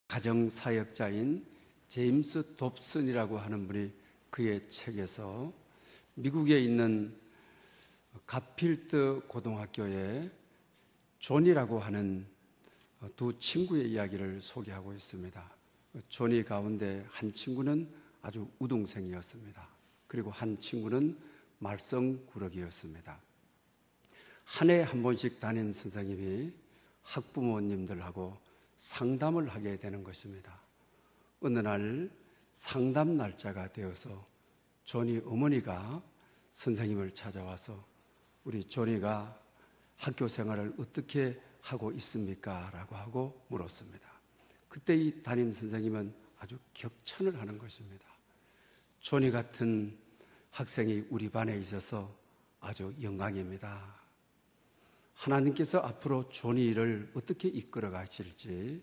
가정사역자인 제임스 돕슨이라고 하는 분이 그의 책에서 미국에 있는 갓필드 고등학교에 존이라고 하는 두 친구의 이야기를 소개하고 있습니다. 존이 가운데 한 친구는 아주 우등생이었습니다. 그리고 한 친구는 말썽꾸러기였습니다. 한 해에 한 번씩 담임 선생님이 학부모님들하고 상담을 하게 되는 것입니다. 어느 날 상담 날짜가 되어서 존이 어머니가 선생님을 찾아와서 우리 존이가 학교 생활을 어떻게 하고 있습니까? 라고 하고 물었습니다. 그때 이 담임 선생님은 아주 격찬을 하는 것입니다. 존이 같은 학생이 우리 반에 있어서 아주 영광입니다. 하나님께서 앞으로 존이를 어떻게 이끌어 가실지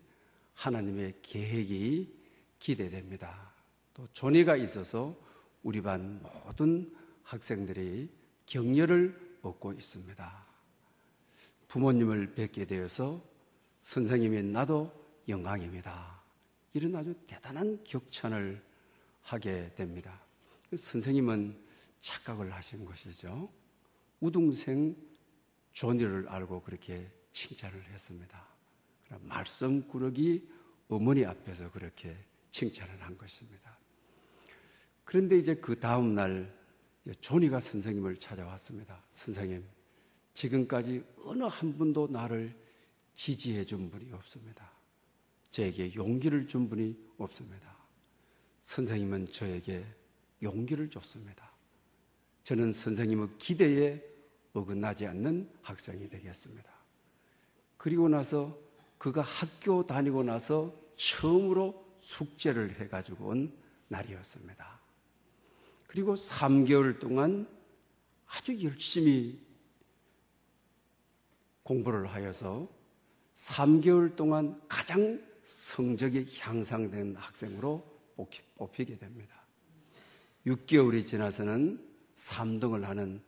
하나님의 계획이 기대됩니다. 또 존이가 있어서 우리 반 모든 학생들이 격려를 얻고 있습니다. 부모님을 뵙게 되어서 선생님이 나도 영광입니다. 이런 아주 대단한 격찬을 하게 됩니다. 선생님은 착각을 하신 것이죠. 우등생 존이를 알고 그렇게 칭찬을 했습니다. 말썽꾸러기 어머니 앞에서 그렇게 칭찬을 한 것입니다. 그런데 이제 그 다음 날 존이가 선생님을 찾아왔습니다. 선생님, 지금까지 어느 한 분도 나를 지지해 준 분이 없습니다. 저에게 용기를 준 분이 없습니다. 선생님은 저에게 용기를 줬습니다. 저는 선생님의 기대에 어긋나지 않는 학생이 되겠습니다. 그리고 나서 그가 학교 다니고 나서 처음으로 숙제를 해가지고 온 날이었습니다. 그리고 3개월 동안 아주 열심히 공부를 하여서 3개월 동안 가장 성적이 향상된 학생으로 뽑히게 됩니다. 6개월이 지나서는 3등을 하는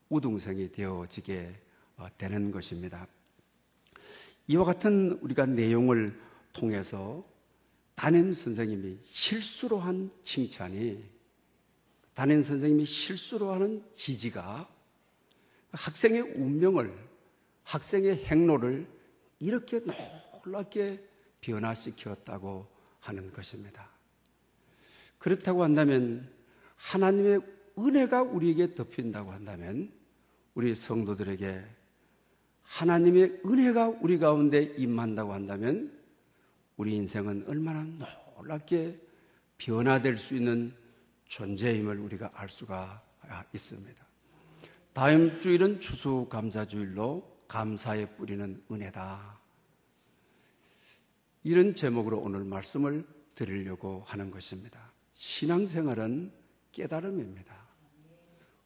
우등생이 되어지게 되는 것입니다. 이와 같은 우리가 내용을 통해서 담임 선생님이 실수로 한 칭찬이, 담임 선생님이 실수로 하는 지지가 학생의 운명을, 학생의 행로를 이렇게 놀랍게 변화시켰다고 하는 것입니다. 그렇다고 한다면, 하나님의 은혜가 우리에게 덮인다고 한다면, 우리 성도들에게 하나님의 은혜가 우리 가운데 임한다고 한다면 우리 인생은 얼마나 놀랍게 변화될 수 있는 존재임을 우리가 알 수가 있습니다. 다음 주일은 추수감사주일로 감사에 뿌리는 은혜다. 이런 제목으로 오늘 말씀을 드리려고 하는 것입니다. 신앙생활은 깨달음입니다.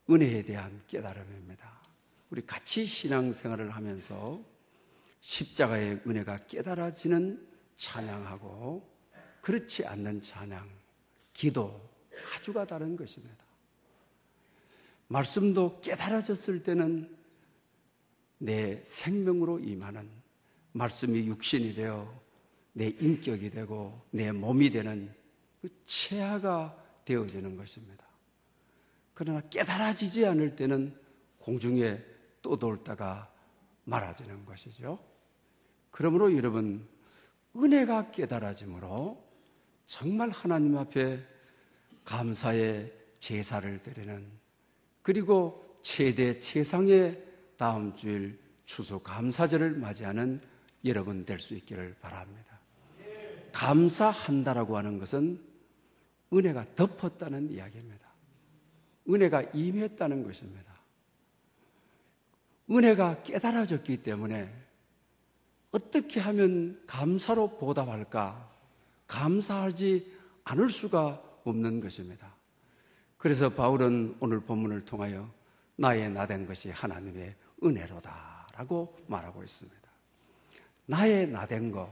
은혜에 대한 깨달음입니다. 우리 같이 신앙생활을 하면서 십자가의 은혜가 깨달아지는 찬양하고 그렇지 않는 찬양, 기도 아주가 다른 것입니다. 말씀도 깨달아졌을 때는 내 생명으로 임하는, 말씀이 육신이 되어 내 인격이 되고 내 몸이 되는 그 체화가 되어지는 것입니다. 그러나 깨달아지지 않을 때는 공중에 떠돌다가 말아지는 것이죠. 그러므로 여러분, 은혜가 깨달아짐으로 정말 하나님 앞에 감사의 제사를 드리는, 그리고 최대 최상의 다음 주일 추수감사절을 맞이하는 여러분 될 수 있기를 바랍니다. 감사한다라고 하는 것은 은혜가 덮었다는 이야기입니다. 은혜가 임했다는 것입니다. 은혜가 깨달아졌기 때문에 어떻게 하면 감사로 보답할까? 감사하지 않을 수가 없는 것입니다. 그래서 바울은 오늘 본문을 통하여 나의 나된 것이 하나님의 은혜로다라고 말하고 있습니다. 나의 나된 것,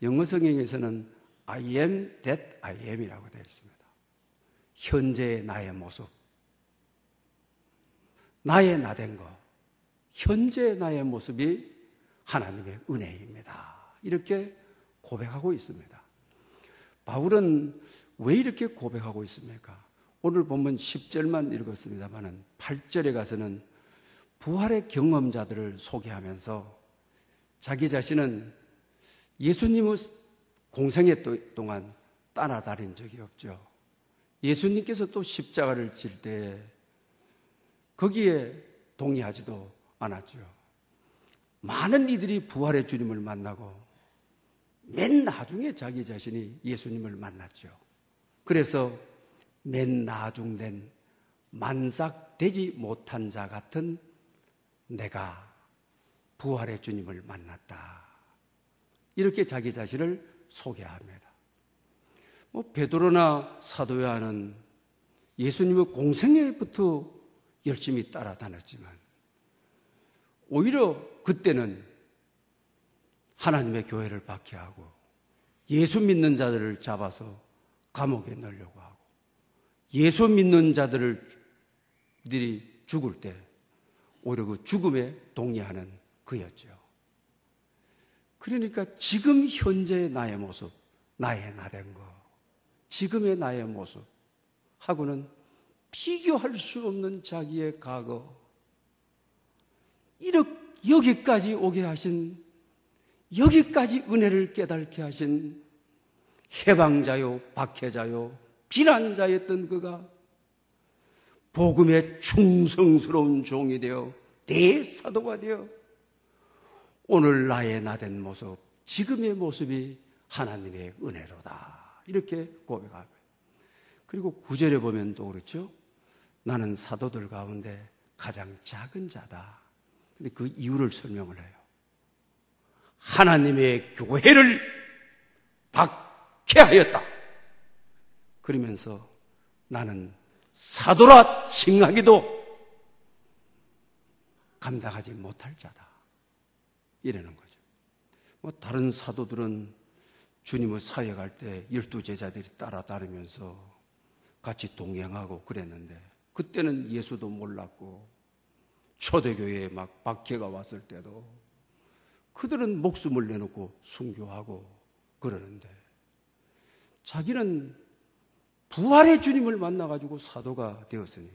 영어 성경에서는 I am that I am이라고 되어 있습니다. 현재의 나의 모습, 나의 나된 것, 현재의 나의 모습이 하나님의 은혜입니다. 이렇게 고백하고 있습니다. 바울은 왜 이렇게 고백하고 있습니까? 오늘 본문 10절만 읽었습니다만 8절에 가서는 부활의 경험자들을 소개하면서 자기 자신은 예수님의 공생애 동안 따라다닌 적이 없죠. 예수님께서 또 십자가를 질 때 거기에 동의하지도 않았죠. 많은 이들이 부활의 주님을 만나고 맨 나중에 자기 자신이 예수님을 만났죠. 그래서 맨 나중된 만삭되지 못한 자 같은 내가 부활의 주님을 만났다. 이렇게 자기 자신을 소개합니다. 베드로나 사도 요한은 예수님의 공생애부터 열심히 따라다녔지만 오히려 그때는 하나님의 교회를 박해하고 예수 믿는 자들을 잡아서 감옥에 넣으려고 하고 예수 믿는 자들이 죽을 때 오히려 그 죽음에 동의하는 그였죠. 그러니까 지금 현재의 나의 모습, 나의 나된 거, 지금의 나의 모습하고는 비교할 수 없는 자기의 과거, 여기까지 오게 하신, 여기까지 은혜를 깨닫게 하신 해방자요, 박해자요, 비난자였던 그가 복음의 충성스러운 종이 되어 대사도가 되어 오늘 나의 나된 모습, 지금의 모습이 하나님의 은혜로다. 이렇게 고백합니다. 그리고 9절에 보면 또 그렇죠. 나는 사도들 가운데 가장 작은 자다. 근데 그 이유를 설명을 해요. 하나님의 교회를 박해하였다. 그러면서 나는 사도라 칭하기도 감당하지 못할 자다. 이러는 거죠. 다른 사도들은 주님을 사역할 때 12제자들이 따라다니면서 같이 동행하고 그랬는데 그때는 예수도 몰랐고 초대교회에 막 박해가 왔을 때도 그들은 목숨을 내놓고 순교하고 그러는데 자기는 부활의 주님을 만나가지고 사도가 되었으니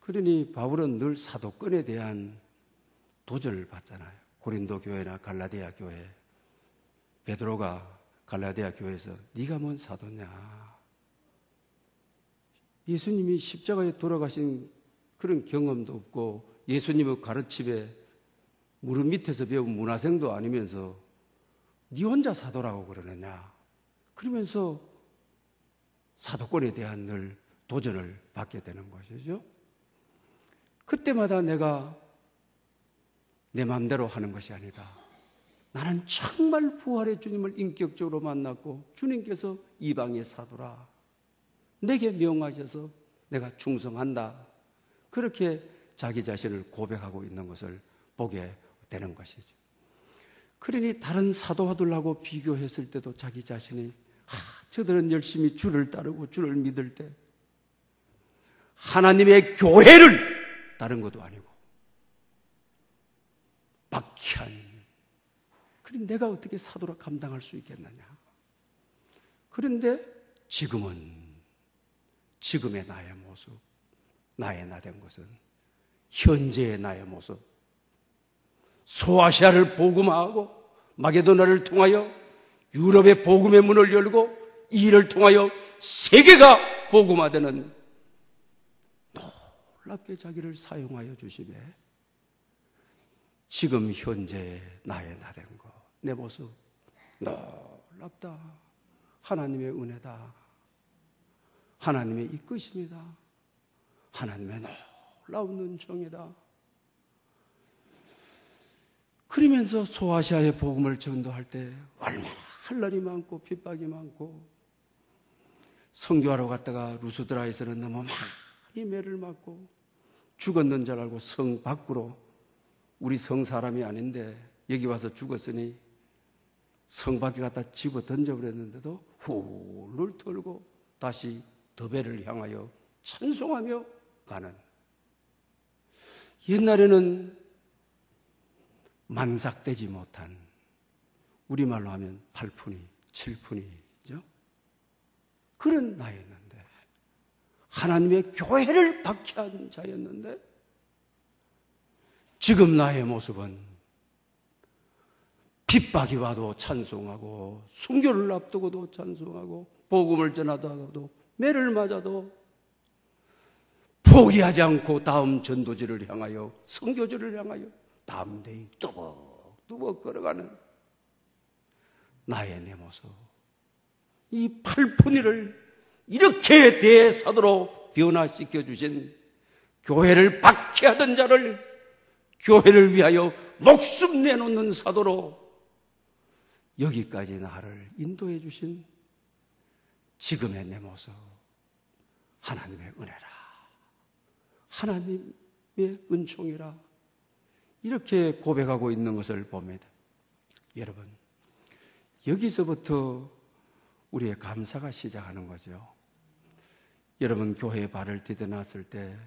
그러니 바울은 늘 사도권에 대한 도전을 받잖아요. 고린도 교회나 갈라디아 교회 베드로가 갈라디아 교회에서 네가 뭔 사도냐. 예수님이 십자가에 돌아가신 그런 경험도 없고 예수님의 가르침에 무릎 밑에서 배운 문화생도 아니면서 네 혼자 사도라고 그러느냐. 그러면서 사도권에 대한 늘 도전을 받게 되는 것이죠. 그때마다 내가 내 마음대로 하는 것이 아니다. 나는 정말 부활의 주님을 인격적으로 만났고 주님께서 이방의 사도라. 내게 명하셔서 내가 충성한다. 그렇게 자기 자신을 고백하고 있는 것을 보게 되는 것이죠. 그러니 다른 사도들하고 비교했을 때도 자기 자신이 저들은 열심히 주를 따르고 주를 믿을 때 하나님의 교회를 다른 것도 아니고 박해한 그럼 내가 어떻게 사도라 감당할 수 있겠느냐. 그런데 지금은 지금의 나의 모습, 나의 나된 것은 현재의 나의 모습 소아시아를 복음화하고 마게도나를 통하여 유럽의 복음의 문을 열고 이 일을 통하여 세계가 복음화되는 놀랍게 자기를 사용하여 주시되 지금 현재 나의 나된 것, 내 모습 놀랍다. 하나님의 은혜다. 하나님의 이끄심이다. 하나님의 놀라운 은총이다. 그러면서 소아시아의 복음을 전도할 때 얼마나 환난이 많고 핍박이 많고 선교하러 갔다가 루스드라에서는 너무 많이 매를 맞고 죽었는 줄 알고 성 밖으로 우리 성 사람이 아닌데 여기 와서 죽었으니 성 밖에 갖다 집어 던져버렸는데도 훌훌 털고 다시 더베를 향하여 찬송하며 가는 옛날에는 만삭되지 못한 우리말로 하면 8푼이, 7푼이죠. 그런 나였는데, 하나님의 교회를 박해한 자였는데, 지금 나의 모습은 핍박이 와도 찬송하고, 순교를 앞두고도 찬송하고, 복음을 전하다가도, 매를 맞아도 포기하지 않고 다음 전도지를 향하여, 선교지를 향하여 담대히 뚜벅뚜벅 걸어가는 나의 내 모습. 이 8푼이를 이렇게 대사도로 변화시켜 주신, 교회를 박해하던 자를 교회를 위하여 목숨 내놓는 사도로 여기까지 나를 인도해 주신 지금의 내 모습, 하나님의 은혜라, 하나님의 은총이라, 이렇게 고백하고 있는 것을 봅니다. 여러분, 여기서부터 우리의 감사가 시작하는 거죠. 여러분, 교회에 발을 디뎌놨을 때,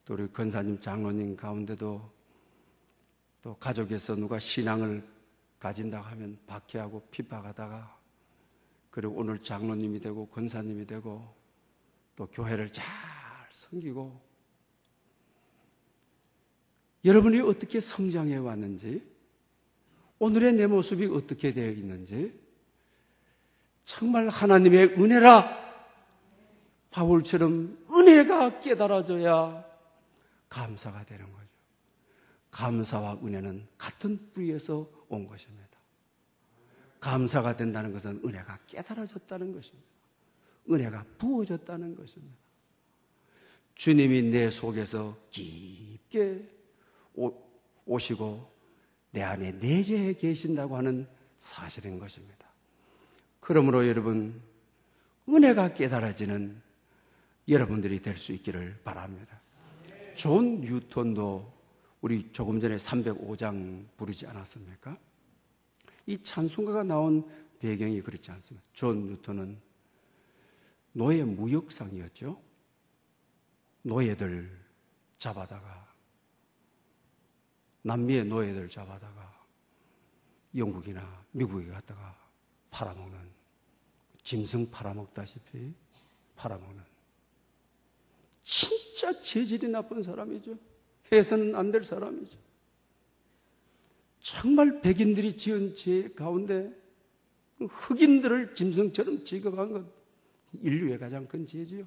또 우리 권사님, 장로님 가운데도 또 가족에서 누가 신앙을 가진다고 하면 박해하고 핍박하다가, 그리고 오늘 장로님이 되고 권사님이 되고 또 교회를 잘 섬기고, 여러분이 어떻게 성장해 왔는지, 오늘의 내 모습이 어떻게 되어 있는지, 정말 하나님의 은혜라, 바울처럼 은혜가 깨달아져야 감사가 되는 거죠. 감사와 은혜는 같은 뿌리에서 온 것입니다. 감사가 된다는 것은 은혜가 깨달아졌다는 것입니다. 은혜가 부어졌다는 것입니다. 주님이 내 속에서 깊게 오시고 내 안에 내재해 계신다고 하는 사실인 것입니다. 그러므로 여러분, 은혜가 깨달아지는 여러분들이 될 수 있기를 바랍니다. 존 뉴턴도 우리 조금 전에 305장 부르지 않았습니까? 이 찬송가가 나온 배경이 그렇지 않습니까? 존 뉴턴은 노예 무역상이었죠. 노예들 잡아다가, 남미의 노예들 잡아다가 영국이나 미국에 갔다가 팔아먹는, 짐승 팔아먹다시피 팔아먹는, 진짜 재질이 나쁜 사람이죠. 해서는 안 될 사람이죠. 정말 백인들이 지은 죄 가운데 흑인들을 짐승처럼 취급한 것, 인류의 가장 큰 죄지요.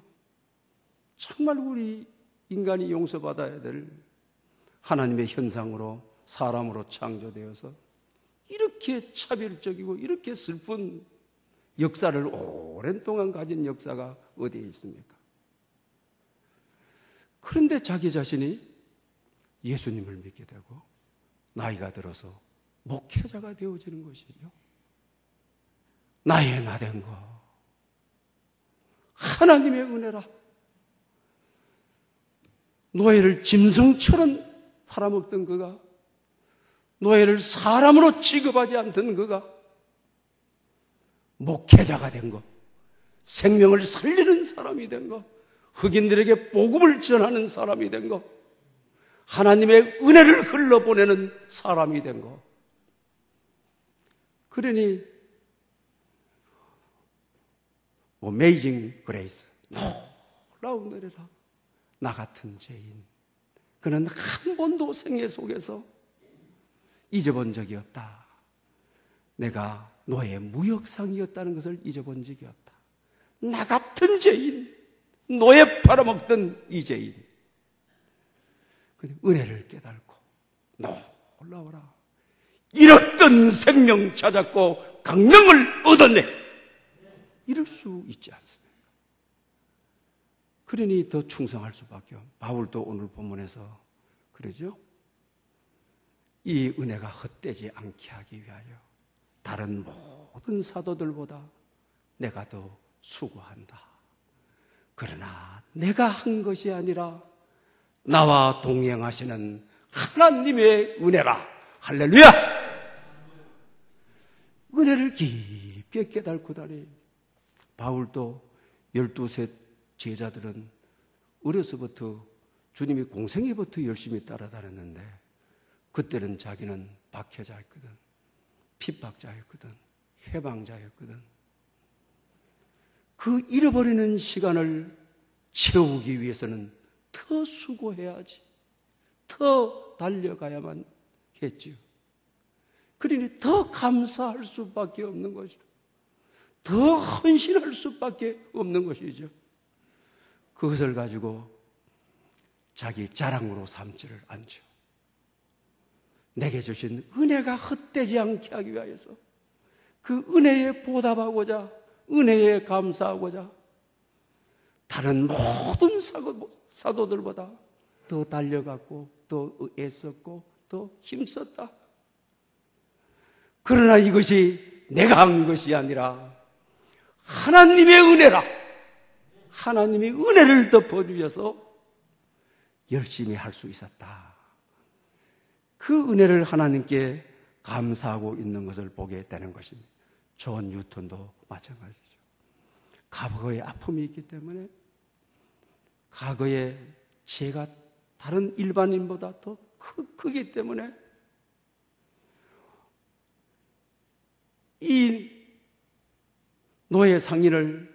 정말 우리 인간이 용서받아야 될 하나님의 현상으로, 사람으로 창조되어서 이렇게 차별적이고 이렇게 슬픈 역사를 오랜 동안 가진 역사가 어디에 있습니까? 그런데 자기 자신이 예수님을 믿게 되고 나이가 들어서 목회자가 되어지는 것이죠. 나의 나 된 거, 하나님의 은혜라. 노예를 짐승처럼 팔아먹던 그가, 노예를 사람으로 취급하지 않던 그가 목회자가 된 것, 생명을 살리는 사람이 된 것, 흑인들에게 복음을 전하는 사람이 된 것, 하나님의 은혜를 흘러보내는 사람이 된 것. 그러니 Amazing Grace, 놀라운 은혜라. 나 같은 죄인, 그는 한 번도 생애 속에서 잊어본 적이 없다. 내가 노예 무역상이었다는 것을 잊어본 적이 없다. 나 같은 죄인, 노예 팔아먹던 이 죄인, 은혜를 깨달고 놀라워라. 잃었던 생명 찾았고 강령을 얻었네. 이럴 수 있지 않습니까? 그러니 더 충성할 수밖에 없어요. 바울도 오늘 본문에서 그러죠. 이 은혜가 헛되지 않게 하기 위하여 다른 모든 사도들보다 내가 더 수고한다. 그러나 내가 한 것이 아니라 나와 동행하시는 하나님의 은혜라. 할렐루야! 은혜를 깊게 깨닫고 다니. 바울도 12세 제자들은 어려서부터 주님이 공생애부터 열심히 따라다녔는데 그때는 자기는 박해자였거든. 핍박자였거든. 해방자였거든. 그 잃어버리는 시간을 채우기 위해서는 더 수고해야지. 더 달려가야만 했지요. 그러니 더 감사할 수밖에 없는 것이죠. 더 헌신할 수밖에 없는 것이죠. 그것을 가지고 자기 자랑으로 삼지를 않죠. 내게 주신 은혜가 헛되지 않게 하기 위해서 그 은혜에 보답하고자, 은혜에 감사하고자 다른 모든 사도들보다 더 달려갔고 더 애썼고 더 힘썼다. 그러나 이것이 내가 한 것이 아니라 하나님의 은혜라. 하나님이 은혜를 덮어주셔서 열심히 할 수 있었다. 그 은혜를 하나님께 감사하고 있는 것을 보게 되는 것입니다. 존 뉴턴도 마찬가지죠. 과거에 아픔이 있기 때문에 과거에 죄가 다른 일반인보다 더 크기 때문에 이 노예 상인을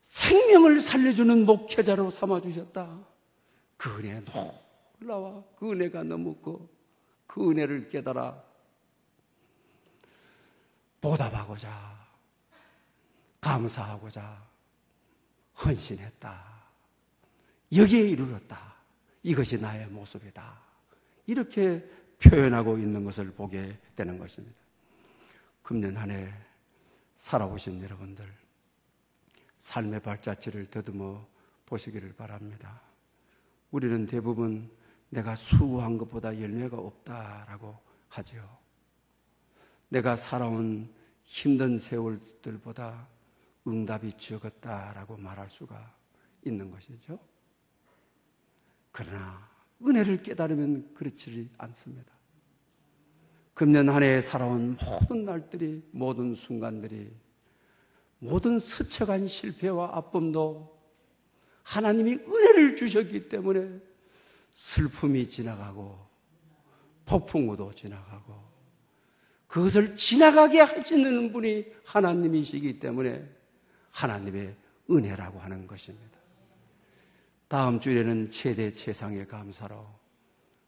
생명을 살려주는 목회자로 삼아주셨다. 그 은혜에 놀라워. 그 은혜가 너무 그 은혜를 깨달아 보답하고자, 감사하고자 헌신했다. 여기에 이르렀다. 이것이 나의 모습이다. 이렇게 표현하고 있는 것을 보게 되는 것입니다. 금년 한 해 살아오신 여러분들, 삶의 발자취를 더듬어 보시기를 바랍니다. 우리는 대부분 내가 수고한 것보다 열매가 없다라고 하죠. 내가 살아온 힘든 세월들보다 응답이 적었다라고 말할 수가 있는 것이죠. 그러나 은혜를 깨달으면 그렇지 않습니다. 금년 한 해 살아온 모든 날들이, 모든 순간들이, 모든 스쳐간 실패와 아픔도 하나님이 은혜를 주셨기 때문에 슬픔이 지나가고 폭풍우도 지나가고 그것을 지나가게 하시는 분이 하나님이시기 때문에 하나님의 은혜라고 하는 것입니다. 다음 주에는 최대 최상의 감사로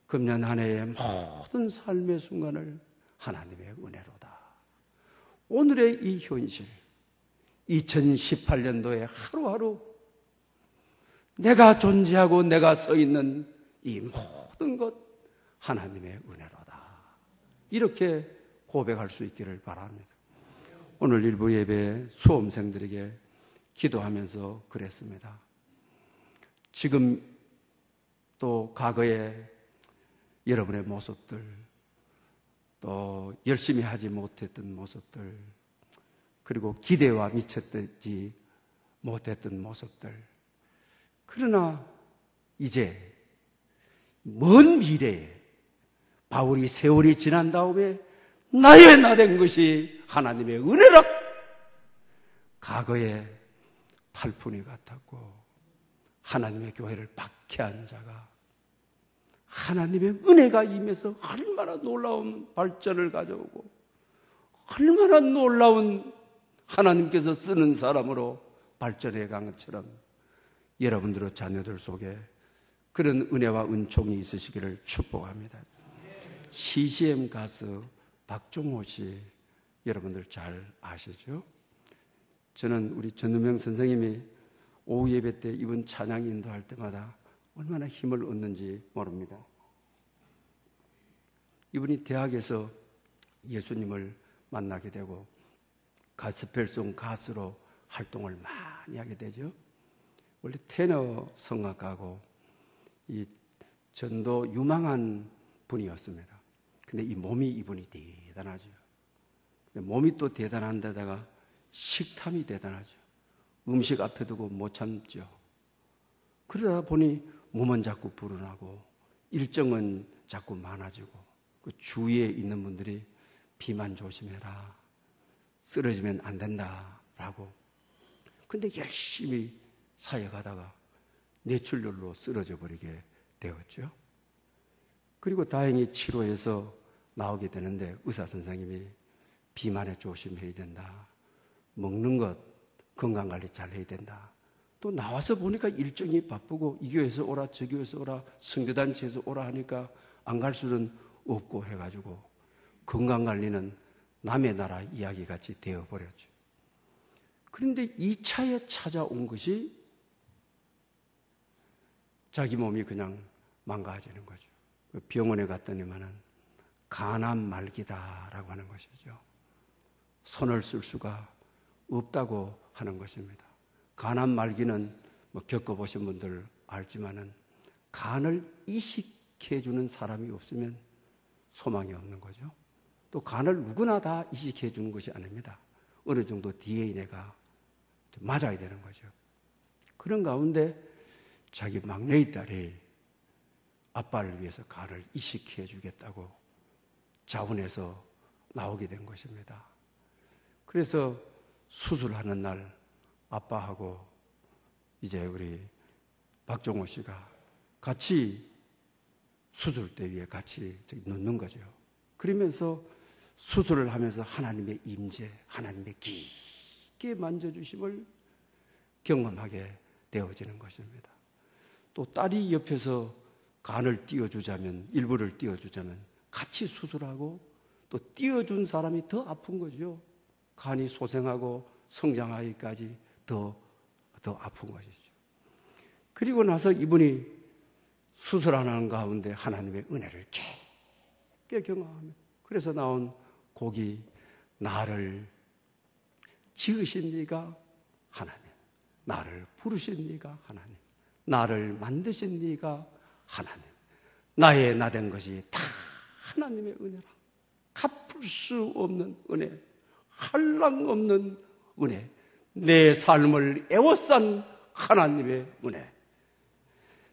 금년 한 해의 모든 삶의 순간을 하나님의 은혜로다. 오늘의 이 현실, 2018년도에 하루하루 내가 존재하고 내가 서 있는 이 모든 것 하나님의 은혜로다. 이렇게 고백할 수 있기를 바랍니다. 오늘 일부 예배 수험생들에게 기도하면서 그랬습니다. 지금 또 과거에 여러분의 모습들, 또 열심히 하지 못했던 모습들, 그리고 기대와 미쳤지 못했던 모습들, 그러나 이제 먼 미래에 바울이 세월이 지난 다음에 나의 나 된 것이 하나님의 은혜라. 과거에 팔푼이 같았고 하나님의 교회를 박해한 자가 하나님의 은혜가 임해서 얼마나 놀라운 발전을 가져오고 얼마나 놀라운 하나님께서 쓰는 사람으로 발전해 간 것처럼 여러분들의 자녀들 속에 그런 은혜와 은총이 있으시기를 축복합니다. CCM 가수 박종호 씨 여러분들 잘 아시죠? 저는 우리 전우명 선생님이 오후 예배 때 이번 찬양 인도할 때마다 얼마나 힘을 얻는지 모릅니다. 이분이 대학에서 예수님을 만나게 되고 가스펠송 가수로 활동을 많이 하게 되죠. 원래 테너 성악가고 이 전도 유망한 분이었습니다. 근데 이 몸이 이분이 대단하죠. 몸이 또 대단한 데다가 식탐이 대단하죠. 음식 앞에 두고 못 참죠. 그러다 보니 몸은 자꾸 불어나고 일정은 자꾸 많아지고 그 주위에 있는 분들이 비만 조심해라, 쓰러지면 안 된다라고. 근데 열심히 사역하다가 뇌출혈로 쓰러져 버리게 되었죠. 그리고 다행히 치료해서 나오게 되는데 의사 선생님이 비만에 조심해야 된다. 먹는 것 건강관리 잘 해야 된다. 또 나와서 보니까 일정이 바쁘고 이 교회에서 오라 저 교회에서 오라 선교단체에서 오라 하니까 안 갈 수는 없고 해가지고 건강관리는 남의 나라 이야기같이 되어버렸죠. 그런데 2차에 찾아온 것이 자기 몸이 그냥 망가지는 거죠. 병원에 갔더니만은 간암 말기다라고 하는 것이죠. 손을 쓸 수가 없다고 하는 것입니다. 간암 말기는 뭐 겪어보신 분들 알지만은 간을 이식해주는 사람이 없으면 소망이 없는 거죠. 또 간을 누구나 다 이식해주는 것이 아닙니다. 어느 정도 DNA가 맞아야 되는 거죠. 그런 가운데 자기 막내의 딸이 아빠를 위해서 간을 이식해 주겠다고 자원해서 나오게 된 것입니다. 그래서 수술하는 날 아빠하고 이제 우리 박종호 씨가 같이 수술대 위에 같이 눕는 거죠. 그러면서 수술을 하면서 하나님의 임재, 하나님의 깊게 만져주심을 경험하게 되어지는 것입니다. 또 딸이 옆에서 간을 띄워주자면, 일부를 띄워주자면 같이 수술하고 또 띄워준 사람이 더 아픈 거죠. 간이 소생하고 성장하기까지 더 아픈 것이죠. 그리고 나서 이분이 수술하는 가운데 하나님의 은혜를 깊게 경험합니다. 그래서 나온 곡이 나를 지으신 네가 하나님, 나를 부르신 네가 하나님, 나를 만드신 네가 하나님, 나의 나된 것이 다 하나님의 은혜라. 갚을 수 없는 은혜, 한량 없는 은혜, 내 삶을 애워싼 하나님의 은혜,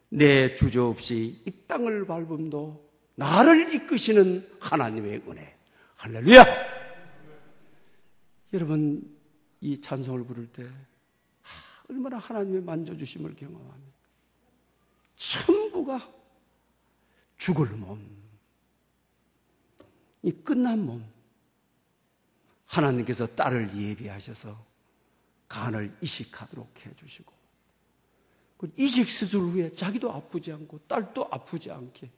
내 주저없이 이 땅을 밟음도 나를 이끄시는 하나님의 은혜. 할렐루야! 여러분, 이 찬송을 부를 때 얼마나 하나님의 만져주심을 경험합니까? 전부가 죽을 몸, 이 끝난 몸, 하나님께서 딸을 예비하셔서 간을 이식하도록 해주시고, 이식 수술 후에 자기도 아프지 않고 딸도 아프지 않게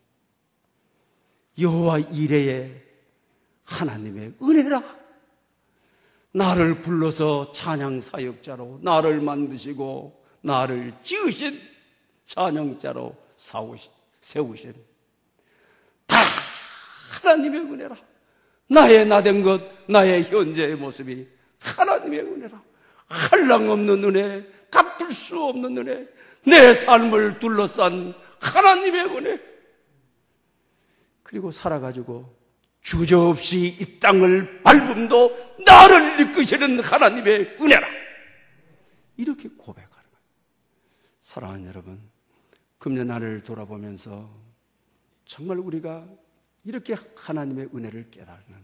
여호와 이레의 하나님의 은혜라. 나를 불러서 찬양 사역자로 나를 만드시고 나를 지으신 찬양자로 세우신 다 하나님의 은혜라. 나의 나된 것, 나의 현재의 모습이 하나님의 은혜라. 한량 없는 은혜, 갚을 수 없는 은혜, 내 삶을 둘러싼 하나님의 은혜. 그리고 살아가지고 주저없이 이 땅을 밟음도 나를 이끄시는 하나님의 은혜라. 이렇게 고백하는 거예요. 사랑하는 여러분, 금년 한 해를 돌아보면서 정말 우리가 이렇게 하나님의 은혜를 깨닫는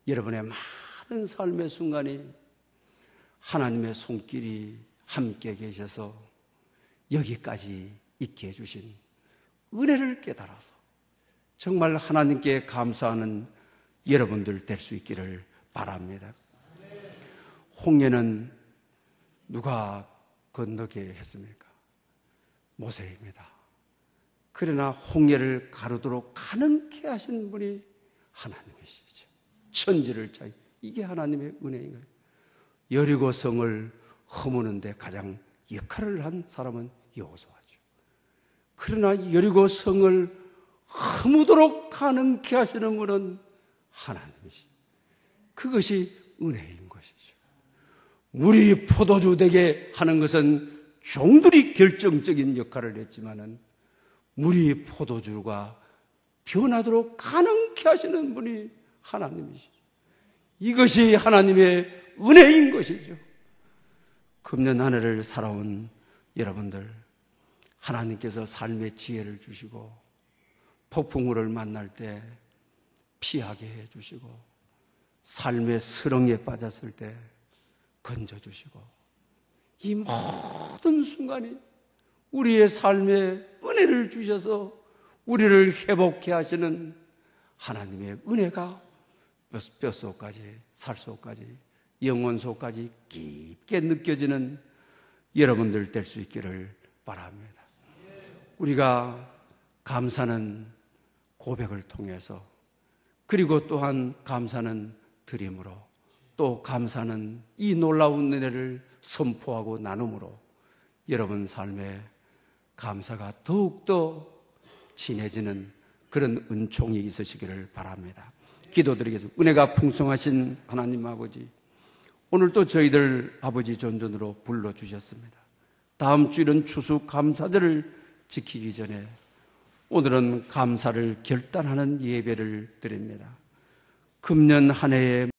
여러분의 많은 삶의 순간이 하나님의 손길이 함께 계셔서 여기까지 있게 해주신 은혜를 깨달아서 정말 하나님께 감사하는 여러분들 될 수 있기를 바랍니다. 홍해는 누가 건너게 했습니까? 모세입니다. 그러나 홍해를 가르도록 가능케 하신 분이 하나님이시죠. 천지를 차이, 이게 하나님의 은혜인 거예요. 여리고 성을 허무는데 가장 역할을 한 사람은 여호수아죠. 그러나 여리고 성을 허무도록 가능케 하시는 분은 하나님이시죠. 그것이 은혜인 것이죠. 물이 포도주 되게 하는 것은 종들이 결정적인 역할을 했지만은 물이 포도주가 변하도록 가능케 하시는 분이 하나님이시죠. 이것이 하나님의 은혜인 것이죠. 금년 한 해를 살아온 여러분들, 하나님께서 삶의 지혜를 주시고 폭풍우를 만날 때 피하게 해주시고 삶의 수렁에 빠졌을 때 건져주시고 이 모든 순간이 우리의 삶에 은혜를 주셔서 우리를 회복케 하시는 하나님의 은혜가 뼛속까지, 살속까지, 영혼속까지 깊게 느껴지는 여러분들 될 수 있기를 바랍니다. 우리가 감사는 고백을 통해서, 그리고 또한 감사는 드림으로, 또 감사는 이 놀라운 은혜를 선포하고 나눔으로 여러분 삶에 감사가 더욱더 진해지는 그런 은총이 있으시기를 바랍니다. 기도드리겠습니다. 은혜가 풍성하신 하나님 아버지, 오늘도 저희들 아버지 존전으로 불러주셨습니다. 다음 주일은 추수감사절을 지키기 전에 오늘은 감사를 결단하는 예배를 드립니다. 금년 한 해에